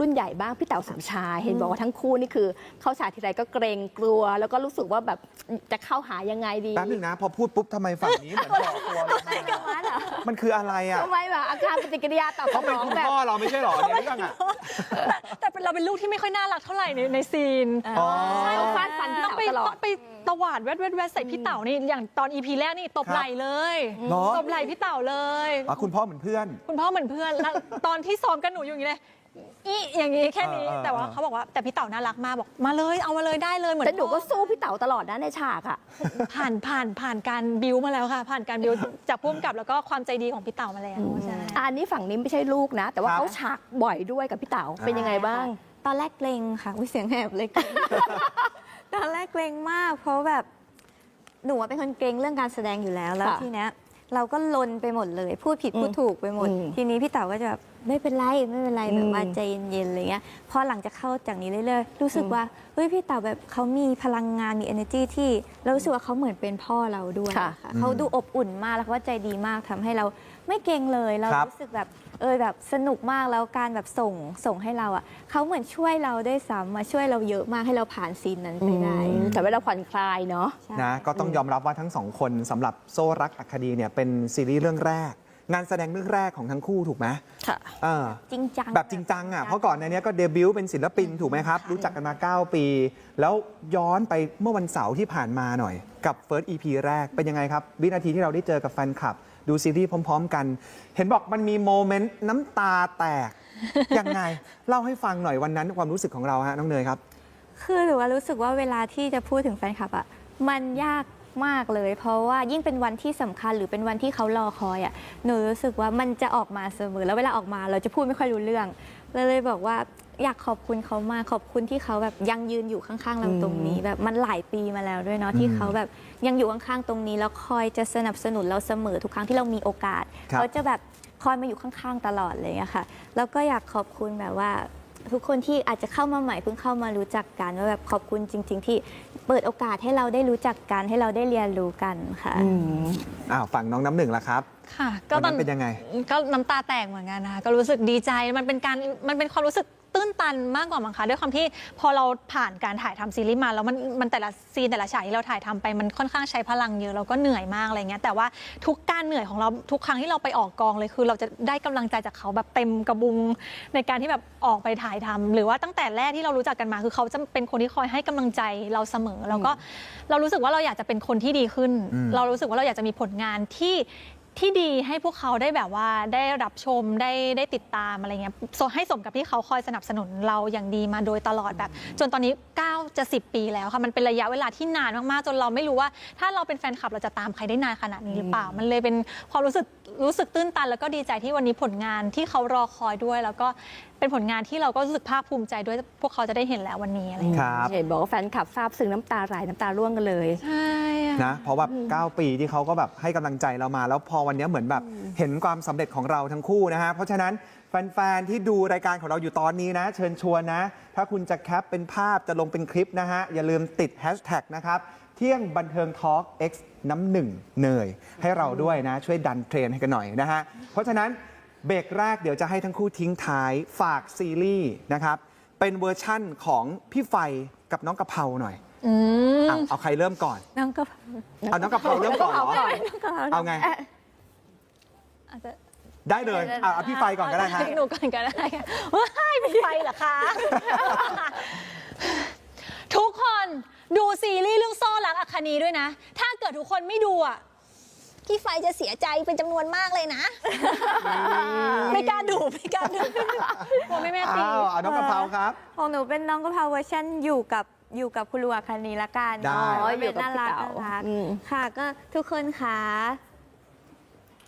รุ่นใหญ่บ้างพี่เต๋าสมชายเห็นบอกว่าทั้งคู่นี่คือเข้าฉากทีไรก็เกรงกลัว แล้วก็รู้สึกว่าแบบจะเข้าหายังไงดี แป๊บนึงนะพอพูดปุ๊บทำไมฝั่งนี้เหมือนบอกตัวเรามากมันคืออะไรอ่ะ ทำไมแบบอาการปฏิกิริยาตอบส เขาเป็น นอง คุณ แบบ พ่อเราไม่ใช่หรอในเรื่องอ่ะ แต่เราเป็นลูกที่ไม่ค่อยน่ารักเท่าไหร่ในซีน อ๋อ ต้องฟาดฟันพี่ ต้อง เต๋า ไป ตลอ ต้ ด องไปตวาดแวดใส่พี่เต๋านี่อย่างตอนอีพีแรกนี่ตบไหล่เลย เหรอ ตบไหล่พี่เต๋าเลย อ๋อคุณพ่อเหมือนเพื่อน คุณพ่อเหมือนเพื่อนแล้วตอนที่ซ้อมกันหนูอยู่อย่างนี้เลยอีอย่างนี้แค่นี้ แต่ว่าเขาบอกว่าแต่พี่เต๋าน่ารักมากบอกมาเลยเอามาเลยได้เลยเหมือน แต่หนูก็สู้พี่เต๋าตลอดนะในฉากอ่ะ ผ่านการบิวมาแล้วค่ะ ผ่านการบิวจากพุ่มกับแล้วก็ความใจดีของพี่เต๋ามาแล้วใช่ อันนี้ฝั่งนี้ไม่ใช่ลูกนะ แต่ว่า ครับ เขาฉากบ่อยด้วยกับพี่เต๋าเป็นยังไงบ้าง ตอนแรกเกรงค่ะอุ๊ยเสียงแหบเลยเกรง ตอนแรกเกรงมาก เพราะแบบหนูเป็นคนเกรงเรื่องการแสดงอยู่แล้วแล้ว ค่ะ ทีเนี้ยเราก็ลนไปหมดเลย พูดผิดพูดถูกไปหมด ทีนี้พี่เต๋าก็จะแบบไม่เป็นไรแบบว่าใจเย็นๆอะไรเงี้ยพอหลังจากเข้าจากนี้เรื่อยๆรู้สึกว่าเฮ้ยพี่เต๋าแบบเขามีพลังงานมี energy ที่เรารู้สึกว่าเขาเหมือนเป็นพ่อเราด้วย ค่ะ ค่ะเขาดูอบอุ่นมากแล้วเขาก็ใจดีมากทำให้เราไม่เกรงเลยเรา ครับ รู้สึกแบบแบบสนุกมากแล้วการแบบส่งให้เราอ่ะเขาเหมือนช่วยเราด้วยซ้ำมาช่วยเราเยอะมากให้เราผ่านซีนนั้นไปได้ แต่เวลาผ่อนคลายเนาะ ใช่ นะก็ต้องยอมรับว่าทั้งสองคนสำหรับโซ่รักอัคดีเนี่ยเป็นซีรีส์เรื่องแรก งานแสดงเรื่องแรกของทั้งคู่ถูกไหม ค่ะ เออ จริงจัง แบบจริงจังอ่ะเพราะก่อนในนี้ก็เดบิวต์เป็นศิลปินถูกไหมครับ รู้จักกันมา 9 ปี แล้วย้อนไปเมื่อวันเสาร์ที่ผ่านมาหน่อย กับ First EP แรกเป็นยังไงครับ วินาทีที่เราได้เจอกับแฟนคลับ ดูซีรีส์พร้อม ๆ กัน เห็นบอกมันมีโมเมนต์น้ำตาแตก ยังไง เล่าให้ฟังหน่อยวันนั้นความรู้สึกของเราฮะน้องเนยครับ คือหรือว่ารู้สึกว่าเวลาที่จะพูดถึงแฟนคลับอ่ะมันยากมากเลย เพราะว่ายิ่งเป็นวันที่สำคัญหรือเป็นวันที่เขารอคอยอ่ะหนูรู้สึกว่ามันจะออกมาเสมอแล้วเวลาออกมาเราจะพูดไม่ค่อยรู้เรื่องเลยบอกว่าอยากขอบคุณเขามากขอบคุณที่เขาแบบยังยืนอยู่ข้างๆเราตรงนี้ แบบมันหลายปีมาแล้วด้วยเนาะที่เขาแบบยังอยู่ข้างๆตรงนี้แล้วคอยจะสนับสนุนเราเสมอทุกครั้งที่เรามีโอกาส ครับ เขาจะแบบคอยมาอยู่ข้างๆตลอดเลยอะค่ะแล้วก็อยากขอบคุณแบบว่า ทุกคนที่อาจจะเข้ามาใหม่เพิ่งเข้ามารู้จักกันว่าแบบขอบคุณจริง ๆ ที่เปิดโอกาสให้เราได้รู้จักกันให้เราได้เรียนรู้กันค่ะ อ้าวฝั่งน้องน้ำหนึ่งล่ะครับ ค่ะ วันนั้นเป็นยังไง ก็น้ำตาแตกเหมือนกันนะคะก็รู้สึกดีใจมันเป็นความรู้สึกตื้นตันมากกว่ามั้งคะด้วยความที่พอเราผ่านการถ่ายทำซีรีส์มาแล้วมันแต่ละซีนแต่ละฉากที่เราถ่ายทำไปมันค่อนข้างใช้พลังเยอะเราก็เหนื่อยมากอะไรเงี้ยแต่ว่าทุกการเหนื่อยของเราทุกครั้งที่เราไปออกกองเลยคือเราจะได้กำลังใจจากเขาแบบเต็มกระบุงในการที่แบบออกไปถ่ายทำหรือว่าตั้งแต่แรกที่เรารู้จักกันมาคือเขาจะเป็นคนที่คอยให้กำลังใจเราเสมอแล้วก็เรารู้สึกว่าเราอยากจะเป็นคนที่ดีขึ้น เรารู้สึกว่าเราอยากจะมีผลงานที่ดีให้พวกเขาได้แบบว่าได้รับชมได้ติดตามอะไรเงี้ยให้สมกับที่เขาคอยสนับสนุนเราอย่างดีมาโดยตลอดแบบ จนตอนนี้9จะ10 ปีแล้วค่ะมันเป็นระยะเวลาที่นานมากๆจนเราไม่รู้ว่าถ้าเราเป็นแฟนคลับเราจะตามใครได้นานขนาดนี้หรือเปล่า มันเลยเป็นความรู้สึกตื้นตันแล้วก็ดีใจที่วันนี้ผลงานที่เขารอคอยด้วย แล้วก็เป็นผลงานที่เราก็รู้สึกภาคภูมิใจด้วยพวกเขาจะได้เห็นแล้ววันนี้อะไรอย่างเงี้ย ครับ เห็นบอกว่าแฟนคลับซาบซึ้งน้ำตาไหลน้ำตาร่วงกันเลย ใช่อะ นะเพราะว่า 9 ปีที่เขาก็แบบให้กำลังใจเรามา แล้วพอวันนี้เหมือนแบบเห็นความสำเร็จของเราทั้งคู่นะฮะเพราะฉะนั้นแฟนๆที่ดูรายการของเราอยู่ตอนนี้นะ เชิญชวนนะ ถ้าคุณจะแคปเป็นภาพจะลงเป็นคลิปนะฮะอย่าลืมติดแฮชแท็กนะครับเที่ยงบันเทิงทอล์ก X น้ำหนึ่งเนยให้เราด้วยนะช่วยดันเทรนให้กันหน่อยนะฮะเพราะฉะนั้นเบรกแรกเดี๋ยวจะให้ทั้งคู่ทิ้งท้ายฝากซีรีส์นะครับเป็นเวอร์ชั่นของพี่ไฟกับน้องกะเพราหน่อยเอาใครเริ่มก่อน น้องก็ เอาน้องกะเพราเริ่มก่อนเหรอเอาไง อาจจะ ได้เลยเอาพี่ไฟก่อนก็ได้ฮะ หนูก่อนก็ได้ค่ะว้ายเป็นไฟเหรอคะ ทุกคนดูซีรีส์เรื่องโซ่รักอัคคณีด้วยนะ ถ้าเกิดทุกคนไม่ดูอ่ะ พี่ไฟจะเสียใจเป็นจำนวนมากเลยนะ ไม่กล้าดูไม่กล้าดูกลัวแม่ตี อ้าวน้องกะเพราครับ ของหนูเป็นน้องกะเพราเวอร์ชันอยู่กับคุณลุงอัคนีละกัน ได้ อ๋อ อยู่ เป็น กับ น่ารัก พี่เต๋า น่ารัก อืม ค่ะก็ทุกคนคะ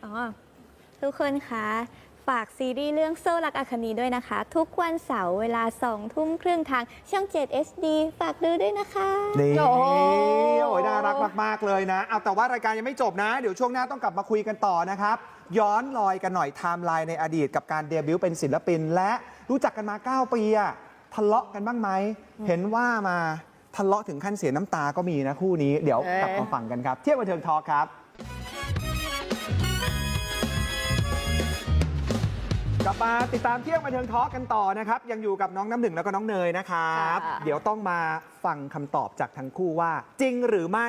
อ๋อทุกคนคะฝากซีรีส์เรื่องโซ่รักอัคนีด้วยนะคะ ทุกวันเสาร์เวลา20:30ทางช่อง 7 HD ฝากดูด้วยนะคะ นี่ โอ้โห โอ้ยน่ารักมาก ๆ เลยนะ เอาแต่ว่ารายการยังไม่จบนะ เดี๋ยวช่วงหน้าต้องกลับมาคุยกันต่อนะครับ ย้อนรอยกันหน่อยไทม์ไลน์ในอดีตกับการเดบิวต์เป็นศิลปิน และรู้จักกันมา 9 ปีอะทะเลาะกันบ้างไหม เห็นว่ามาทะเลาะถึงขั้นเสียน้ำตาก็มีนะคู่นี้ เดี๋ยวกลับมาฟังกันครับ เที่ยวบันเทิงทอล์คครับ กลับมาติดตามเที่ยงบันเทิงทอล์กกันต่อนะครับ ยังอยู่กับน้องน้ำหนึ่งแล้วก็น้องเนยนะครับ ค่ะ เดี๋ยวต้องมาฟังคำตอบจากทั้งคู่ว่า จริงหรือไม่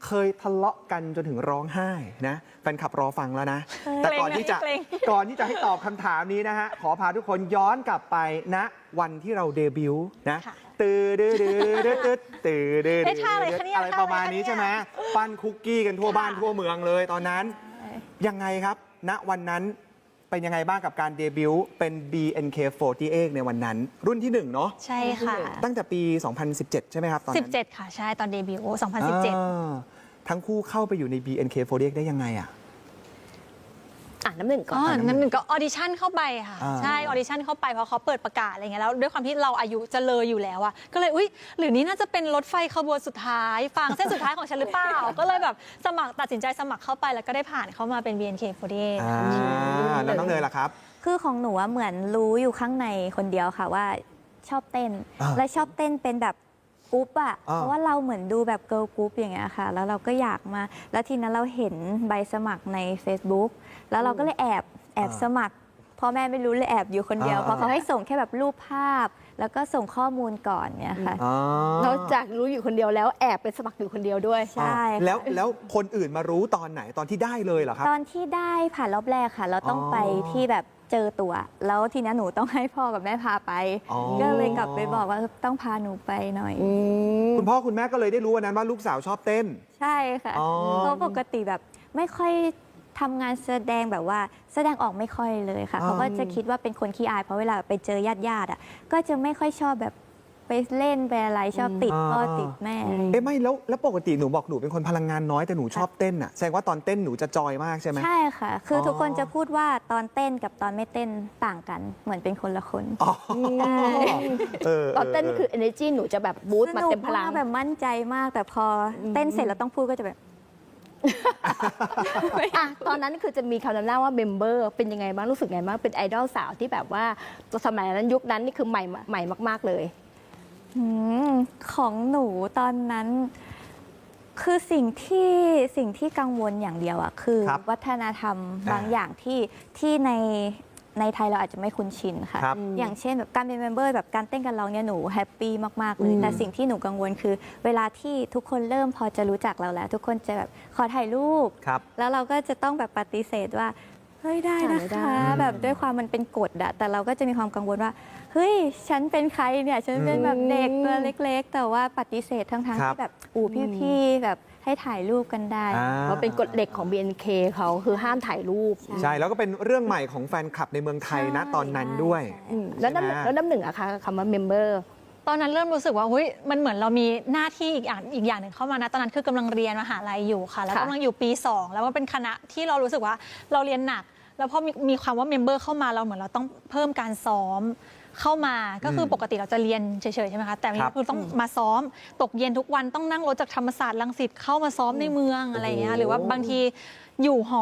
เคยทะเลาะกันจนถึงร้องไห้นะแฟนคลับรอฟังแล้วนะ แต่ก่อนที่จะ เกรง ก่อนที่จะให้ตอบคำถามนี้นะฮะ ขอพาทุกคนย้อนกลับไปณวันที่เราเดบิวต์นะ ค่ะ ตื่นดื้อดื้อดื้อดื้อตื่นดื้อ เอ๊ะท่าอะไรคะเนี่ย อะไรประมาณนี้ ท่าอะไรคะเนี่ย ใช่ไหมปั้นคุกกี้กันทั่วบ้านทั่วเมืองเลยตอนนั้น ยังไงครับ ณ วันนั้นเป็นยังไงบ้างกับการเดบิวต์เป็น BNK48 ในวันนั้น รุ่นที่ 1 เนาะ ใช่ค่ะ ตั้งแต่ปี 2017 ใช่ไหมครับ ตอนนั้น 17 ค่ะ ใช่ตอนเดบิวต์2017 ทั้งคู่เข้าไปอยู่ใน BNK48 ได้ยังไงอ่ะ น้ำหนึ่งก่อน อ๋อน้ำหนึ่งก็ออดิชั่นเข้าไปค่ะ อ่า ใช่ ออดิชั่นเข้าไปเพราะเขาเปิดประกาศอะไรเงี้ย แล้วด้วยความที่เราอายุจะเลยอยู่แล้วอะก็เลย อุ๊ย หรือนี้น่าจะเป็นรถไฟขบวนสุดท้าย ฟางเส้นสุดท้ายของฉันหรือเปล่า ก็เลยแบบตัดสินใจสมัครเข้าไปแล้วก็ได้ผ่านเข้ามาเป็น BNK48 แล้วน้องเนยล่ะครับ คือของหนูอะเหมือนรู้อยู่ข้างในคนเดียวค่ะว่าชอบเต้น อ่า และชอบเต้นเป็นแบบกรุ๊ปอะ อ่า เพราะว่าเราเหมือนดูแบบเกิร์ลกรุ๊ปอย่างเงี้ยค่ะ แล้วเราก็อยากมา แล้วทีนั้นเราเห็นใบสมัครใน Facebook แล้วเราก็เลยแอบสมัครพ่อแม่ไม่รู้เลยแอบอยู่คนเดียว เพราะเขาให้ส่งแค่แบบรูปภาพ แล้วก็ส่งข้อมูลก่อนเนี่ยค่ะ นอกจากรู้อยู่คนเดียวแล้วแอบไปสมัครอยู่คนเดียวด้วย ใช่ค่ะ แล้วคนอื่นมารู้ตอนไหนตอนที่ได้เลยเหรอครับ ตอนที่ได้ผ่านรอบแรกค่ะ เราต้อง อ๋อ ไปที่แบบเจอตัว แล้วทีนี้หนูต้องให้พ่อกับแม่พาไป อ๋อ ก็เลยกลับไปบอกว่าต้องพาหนูไปหน่อย คุณพ่อคุณแม่ก็เลยได้รู้วันนั้นว่าลูกสาวชอบเต้น ใช่ค่ะ อ๋อ เพราะปกติแบบไม่ค่อยทำงานแสดงแบบว่าแสดงออกไม่ค่อยเลยค่ะ อ๋อ เขาก็จะคิดว่าเป็นคนขี้อายเพราะเวลาไปเจอญาติอ่ะก็จะไม่ค่อยชอบแบบไปเล่นไปอะไรชอบติดพ่อติดแม่ เอ๊ะไม่แล้วปกติหนูบอกหนูเป็นคนพลังงานน้อยแต่หนูชอบเต้นอ่ะแสดงว่าตอนเต้นหนูจะจอยมากใช่ไหม ใช่ค่ะ คืออ อ ทุกคนจะพูดว่าตอนเต้นกับตอนไม่เต้นต่างกัน เหมือนเป็นคนละคน อ๋อเ ตอนเต้นคือ energy หนูจะแบบบูสต์มาเต็มพลัง สนุกกแบบมั่นใจมากแต่พอเต้นเสร็จแล้วต้องพูดก็จะแบบ ตอนนั้นคือจะมีคำนำหน้าว่าเมมเบอร์เป็นยังไงบ้างรู้สึกไงบ้างเป็นไอดอลสาวที่แบบว่าตัวสมัยนั้นยุคนั้นนี่คือใหม่มาก ๆ เลย ของหนูตอนนั้น คือสิ่งที่กังวลอย่างเดียวอะคือ ครับ วัฒนธรรมบางอย่างที่ในไทยเราอาจจะไม่คุ้นชินค่ะ ครับ อย่างเช่นแบบการเป็นเมมเบอร์แบบการเต้นการร้องเนี่ยหนูแฮปปี้มากๆเลยแต่สิ่งที่หนูกังวลคือ เวลาที่ทุกคนเริ่มพอจะรู้จักเราแล้ว ทุกคนจะแบบขอถ่ายรูป ครับ แล้วเราก็จะต้องแบบปฏิเสธว่าเฮ้ยได้นะ ไม่ได้ คะแบบด้วยความมันเป็นกฎอะแต่เราก็จะมีความกังวลว่าเฮ้ยฉันเป็นใครเนี่ยฉันเป็นแบบเด็กตัวเล็ก ๆ แต่ว่าปฏิเสธทั้ง ครั ๆ บ ที่แบบพี่ๆแบบให้ถ่ายรูปกันได้ เพราะเป็นกฎเหล็กของ BNK เขาคือห้ามถ่ายรูป ใช่แล้วก็เป็นเรื่องใหม่ของแฟนคลับในเมืองไทยนะ ใช่ ตอนนั้นด้วย แล้ว ใช่ไหม น้ำหนึ่งอะคะคำว่าเมมเบอร์ ตอนนั้นเริ่มรู้สึกว่าเฮ้ยมันเหมือนเรามีหน้าที่อีกอย่างหนึ่งเข้ามานะตอนนั้นคือกำลังเรียนมหาลัยอยู่ค่ะ แล้ว ค่ะ กำลังอยู่ปี 2 แล้วมันเป็นคณะที่เรารู้สึกว่าเราเรียนหนัก แล้วพอมีความว่าเมมเบอร์เข้ามาเราเหมือนเราต้องเพิ่มการซ้อมเข้ามาก็คือปกติเราจะเรียนเฉยๆใช่ไหมคะแต่อัน ครั นี้ บ คือต้องมาซ้อมตกเย็นทุกวันต้องนั่งรถจากธรรมศาสตร์รังสิตเข้ามาซ้อมในเมืองอะไรอย่างเงี้ยหรือว่าบางทีอยู่ห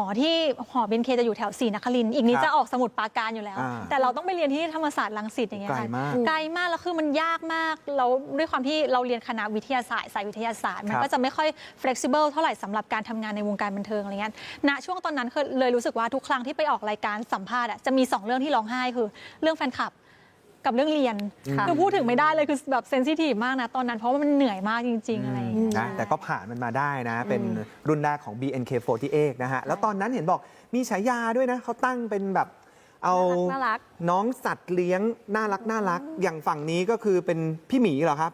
อเบนเคจะอยู่แถวศรีนครินทร์อีกนิด ครับ จะออกสมุทรปราการอยู่แล้ว อ่า แต่เราต้องไปเรียนที่ธรรมศาสตร์รังสิตอย่างเงี้ย ไกล ค่ะ มาก ไกลมากแล้วคือมันยากมากเราด้วยความที่เราเรียนคณะวิทยาศาสตร์สายวิทยาศาสตร์ มันก็จะไม่ค่อย flexible เท่าไหร่สำหรับการทำงานในวงการบันเทิงอะไรเงี้ยณช่วงตอนนั้นคือเลยรู้สึกว่าทุกครั้งที่ไปออกรายการสัมภาษณ์อะจะมี2เรื่องที่ร้องไห้คือเรื่องแฟนคลับกับเรื่องเรียน ค่ะ คือพูดถึงไม่ได้เลยคือแบบเซนซิทีฟมากนะตอนนั้นเพราะว่ามันเหนื่อยมากจริง ๆ อะไรอย่างเงี้ย นะแต่ก็ผ่านมันมาได้นะ เป็นรุ่นแรกของ BNK48 นะฮะ แล้วตอนนั้นเห็นบอกมีฉายาด้วยนะ เขาตั้งเป็นแบบเอา น่ารัก น้องสัตว์เลี้ยงน่ารัก อย่างฝั่งนี้ก็คือเป็นพี่หมีเหรอครับ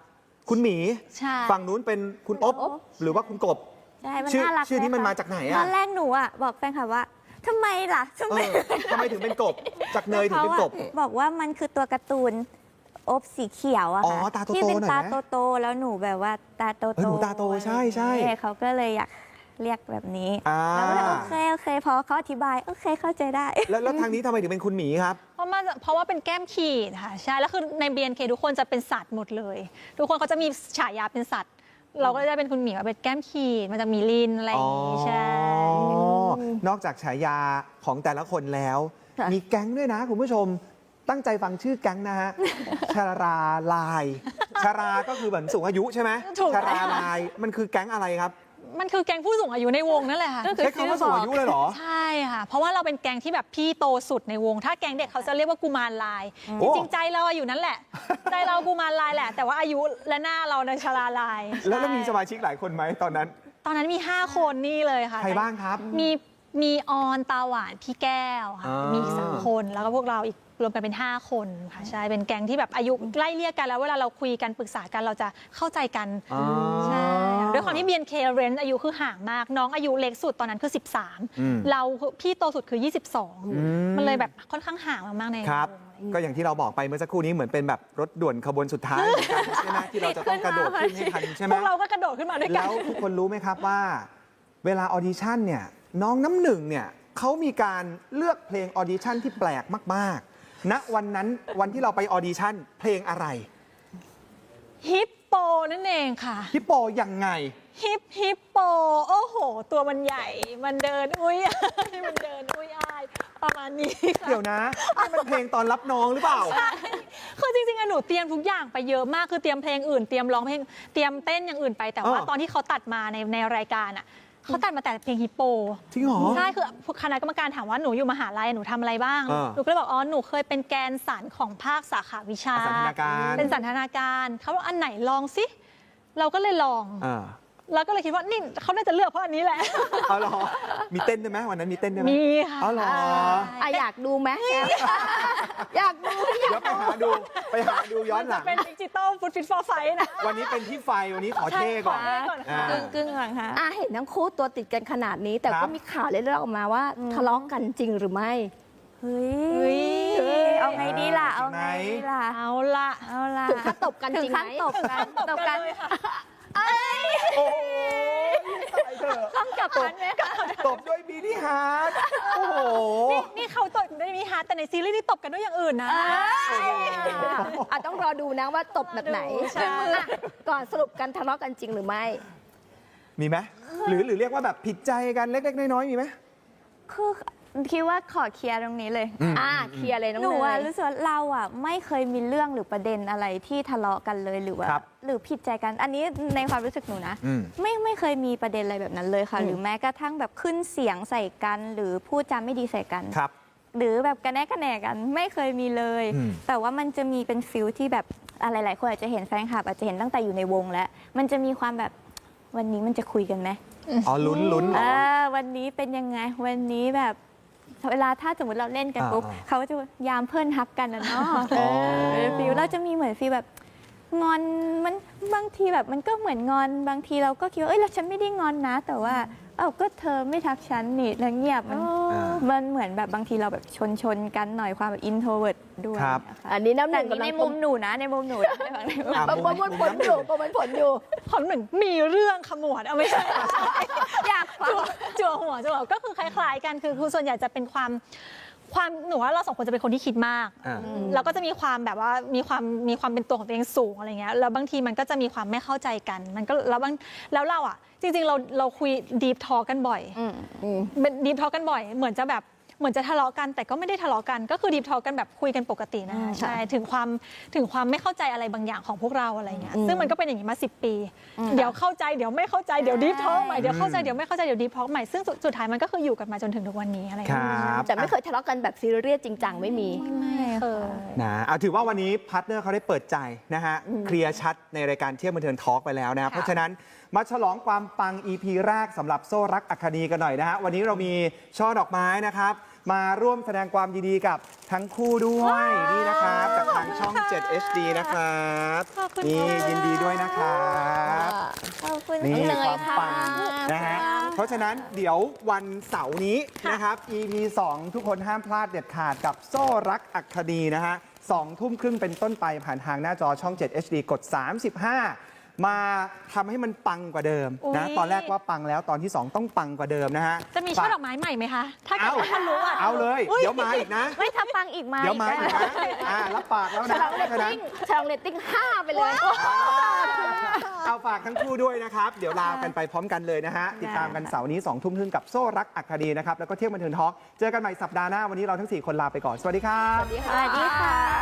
คุณหมี ใช่ ฝั่งนู้นเป็นคุณอบหรือว่าคุณกบ ใช่มัน ชื่อ น่ารัก ชื่อนี้ ไห มัน คะ มาจากไหน ต อะ อนแรกหนูอ่ะบอกแฟนคลับว่าทำไมล่ะทำไม ทำไมถึงเป็นกบ จากเนยถึงเป็นกบ บอกว่ามันคือตัวการ์ตูนอบสีเขียวอะ อ๋อ ค่ะ ตาโตๆ ที่เป็น หน่อย ตา ไหม โตๆแล้วหนูแบบว่าตาโต เออหนูตาโตใช่ใช่ เขาก็เลยอยากเรียกแบบนี้ อ่า แล้วก็เลยโอเคพอเขาอธิบายโอเคเข้าใจได้ แล้วทางนี้ทำไมถึงเป็นคุณหมีครับ เพราะว่าเป็นแก้มขีดค่ะใช่แล้วคือใน BNK ทุกคนจะเป็นสัตว์หมดเลย ทุกคนเขาจะมีฉายาเป็นสัตว์ เราก็จะเป็นคุณหมีว่าเป็นแก้มขีดมันจะมีลินอะไรอย่างงี้ใช่ นอกจากฉายาของแต่ละคนแล้ว ค่ะ มีแก๊งด้วยนะคุณผู้ชมตั้งใจฟังชื่อแก๊งนะฮะ ชาราลายชาราก็คือเหมือนสูงอายุใช่ไหม ถูก ชาราลายมันคือแก๊งอะไรครับ มันคือแก๊งผู้สูงอายุในวงนั่นแหละค่ะ ใช้คำว่าสูงอายุเลยเหรอ ใช่ค่ะ เพราะว่าเราเป็นแก๊งที่แบบพี่โตสุดในวง ถ้าแก๊งเด็กเขาจะเรียกว่ากุมารลาย โอ้ จริงๆใจเราอะอยู่นั่นแหละ ใจเรากุมารลายแหละ แต่ว่าอายุและหน้าเราในชราลาย แล้วมี ใช่ สมาชิกหลายคนไหมตอนนั้น ตอนนั้นมี 5 คนนี่เลยค่ะ ใครบ้างครับ มีออนตาหวานพี่แก้วค่ะ อ่ามี มีอีก3 คนแล้วก็พวกเราอีกรวมกันเป็น 5 คนค่ะใช่เป็นแก๊งที่แบบอายุไล่เรียกกันแล้วเวลาเราคุยกันปรึกษากันเราจะเข้าใจกัน อ๋อ ใช่ด้วยความที่ BNK เรนอายุคือห่างมาก น้องอายุเล็กสุดตอนนั้นคือ อืม 13 เราพี่โตสุดคือ 22 มันเลยแบบค่อนข้างห่างมากๆใน ครับ วง ก็อย่างที่เราบอกไปเมื่อสักครู่นี้เหมือนเป็นแบบรถด่วนขบวนสุดท้ายเหมือนกันใช่ไหมที่เราจะต้องกระโดดขึ้นให้ทันใช่ไห พ ม วกเราก็กระโดดขึ้นมาด้วยกั แล้ น วทุกคนรู้ไหมครับว่า เวลาออดิชั่นเนี่ยน้องน้ำหนึ่งเนี่ยเขามีการเลือกเพลงออดิชั่นที่แปลกมากๆ ณวันนั้นวันที่เราไปออดิชั่นเพลงอะไร ฮิปโปนั่นเองค่ะ ฮิปโปยังไง ฮิปโปโอ้โห ตัวมันใหญ่ มันเดินอุ้ย อ้ายมันเดินอุ้ยอ้ายประมาณนี้ค่ะ เดี๋ยวนะนี่มันเพลงตอนรับน้องหรือเปล่า คือจริงๆอะหนูเตรียมทุกอย่างไปเยอะมากคือเตรียมเพลงอื่นเตรียมร้องเพลงเตรียมเต้นอย่างอื่นไปแต่ว่า อ๋อ ตอนที่เขาตัดมาในรายการอ่ะเขาตัดมาแต่เพลงฮิปโป จริงเหรอ ใช่คือคณะกรรมการถามว่าหนูอยู่มหาลัยหนูทำอะไรบ้าง อ่า หนูก็เลยบอกอ๋อหนูเคยเป็นแกนสารของภาคสาขาวิชา สันทนาการ เป็นสันทนาการเขาบอกอันไหนลองสิเราก็เลยลอง อ่า แล้วก็เลยคิดว่านี่เขาน่าจะเลือกเพราะอันนี้แหละ เอาเหรอมีเต้นด้วยไหมวันนั้นมีเต้นด้วยไหม มีค่ะ เอาเหรอ อยากดูไหมอยากดู เดี๋ยวไปหาดูย้อนหลัง เป็นดิจิตอลฟุตฟิตฟอร์ไฟนะ วันนี้เป็นที่ไฟวันนี้ขอเท่ก่อน ใช่ก่อนค่ะ อ่า กึ่งก่อนค่ะ เห็นทั้งคู่ตัวติดกันขนาดนี้ แต่ ครั ก็ บ มีข่าวเรื่อยๆออกมาว่าทะเลาะกันจริงหรือไม่ เฮ้ เฮ้ ย ย เอาไงดีล่ะ เอาไงดีล่ะ เอาละ เอาล่ะ ถึงขั้นตบกันจริงไหม ถึขั้นตบกันตบกัน เลยค่ะ โอ้ยตายเถอะ ต้องกลับกันไหมคะ ตบด้วยบีนี่ฮาร์ดโอ้โห นี่เขาตบได้มีฮาร์ดแต่ในซีรีส์นี่ตบกันด้วยอย่างอื่นนะ ต้องรอดูนะว่าตบแบบไหน ใช่ อ่ะก่อนสรุปกันทะเลาะกันจริงหรือไม่ มีไหมหรือเรียกว่าแบบผิดใจกันเล็กๆน้อยๆมีไหม คือคิดว่าขอเคลียร์ตรงนี้เลย เคลียร์เลยน้อง หนู เน อะ ย รู้สึกว่าเราอะไม่เคยมีเรื่องหรือประเด็นอะไรที่ทะเลาะกันเลยหรือว่า ครับ หรือผิดใจกัน อันนี้ในความรู้สึกหนูนะ อืม ไม่เคยมีประเด็นอะไรแบบนั้นเลยค่ะ หรือแม้กระทั่งแบบขึ้นเสียงใส่กัน หรือพูดจาไม่ดีใส่กัน ครับ หรือแบบกระแนะกระแหนกันไม่เคยมีเลย อืม แต่ว่ามันจะมีเป็นฟิลที่แบบอะไรหลายคนอาจจะเห็นแฟนคลับอาจจะเห็นตั้งแต่อยู่ในวงแล้ว มันจะมีความแบบวันนี้มันจะคุยกันไหม อ๋อลุ้นเหรอ วันนี้เป็นยังไง วันนี้แบบเวลาถ้าสมมติเราเล่นกันปุ๊บ อ่า เขาจะยามเพื่อนฮักกันนะเนาะ อ๋อ ฟิลเราจะมีเหมือนฟิลแบบงอนมันบางทีแบบมันก็เหมือนงอนบางทีเราก็คิดว่าเอ้ยเราฉันไม่ได้งอนนะ แต่ว่าเอ้าก็เธอไม่ทักฉันนี่แล้วเงียบมันเหมือนแบบบางทีเราแบบชนกันหน่อยความแบบอินโทรเวิร์ดด้วย ครับ นะคะ อันนี้น้ำห แต่ นึ่ง นี่ กำลั ใน ง มุมหนูนะในมุมหนูนะในฝั่งในมุม อ่ะ ประมวลผลอยู่ประมวลผลอยู่ ของหนึ่งมีเรื่องขมวดเอาไม่ใช่ อยากฟัง จั่วหัวก็คือคล้ายๆกันคือส่วนใหญ่จะเป็นความหนูว่าเราสองคนจะเป็นคนที่คิดมาก อ่า แล้วก็จะมีความแบบว่ามีความเป็นตัวของตัวเองสูงอะไรเงี้ยแล้วบางทีมันก็จะมีความไม่เข้าใจกันมันก็แล้วเราอ่ะจริงๆเราคุยดีฟทอกันบ่อยเป็นดีฟทอกันบ่อยเหมือนจะทะเลาะกันแต่ก็ไม่ได้ทะเลาะกันก็คือดีฟทอกันแบบคุยกันปกตินะใช่ถึงความไม่เข้าใจอะไรบางอย่างของพวกเราอะไรเงี้ยซึ่งมันก็เป็นอย่างนี้มา10 ปี เดี๋ยวเข้าใจเดี๋ยวไม่เข้าใจเดี๋ยวดีฟทอใหม่เดี๋ยวเข้าใจเดี๋ยวไม่เข้าใจเดี๋ยวดีฟทอใหม่ซึ่งสุดท้ายมันก็คืออยู่กันมาจนถึงทุกวันนี้อะไร ค เงี้ย รับ แต่ไม่เคยทะเลาะกันแบบซีเรียสจริงจังไม่มี ไม่เคย นะเอาถือว่าวันนี้พาร์ทเนอร์เขาได้เปิดใจนะฮะเคลียร์ชัดในรายการเที่ยวบันเทิงทอล์กไปแล้วนะครับเพราะฉะนั้นมาฉลองความปัง EP แรกสำหรับโซ่รักอัคนีกันหน่อยนะฮะวันนี้เรามีช่อดอกไม้นะครับมาร่วมแสดงความยินดีกับทั้งคู่ด้วยนี่นะครับจากทางช่อง 7 HD นะครับ ขอบคุณ นี่ ค่ะ ยินดีด้วยนะครับ ขอบ คุณ นี่ เน ค ยว าม ค่ะ ปังนะฮะ เพราะฉะนั้นเดี๋ยววันเสาร์นี้นะครับ EP 2 ทุกคนห้ามพลาดเด็ดขาดกับโซ่รักอัคดีนะฮะ 2 ทุ่มครึ่งเป็นต้นไปผ่านทางหน้าจอช่อง 7 HD กด 35 มาทำให้มันปังกว่าเดิมนะ อุ๊ย ตอนแรกว่าปังแล้วตอนที่ 2 ต้องปังกว่าเดิมนะฮะ จะมีช่อดอกไม้ใหม่ไหมคะ ถ้าเกิด เอา ว่ามันรู้อ่ะ เอาเลย เดี๋ยวมาอีกนะ ไม่ถ้าปังอีกมา เดี๋ยวมาอีกนะรับปากแล้ว ฉ นะ ลองเรต เพราะฉะนั้น ติ้งฉลองเรตติ้ง5ไปเลย เอาฝากทั้งคู่ด้วยนะครับ เดี๋ยวลากันไปพร้อมกันเลยนะฮะ ติดตามกันเสาร์นี้ 2 ทุ่มครึ่งกับโซ่รักอัคดีนะครับ แล้วก็เที่ยงบันเทิงทอล์กเจอกันใหม่สัปดาห์หน้า วันนี้เราทั้ง 4 คนลาไปก่อน สวัสดีครับ สวัสดี สวัสดีค่ะ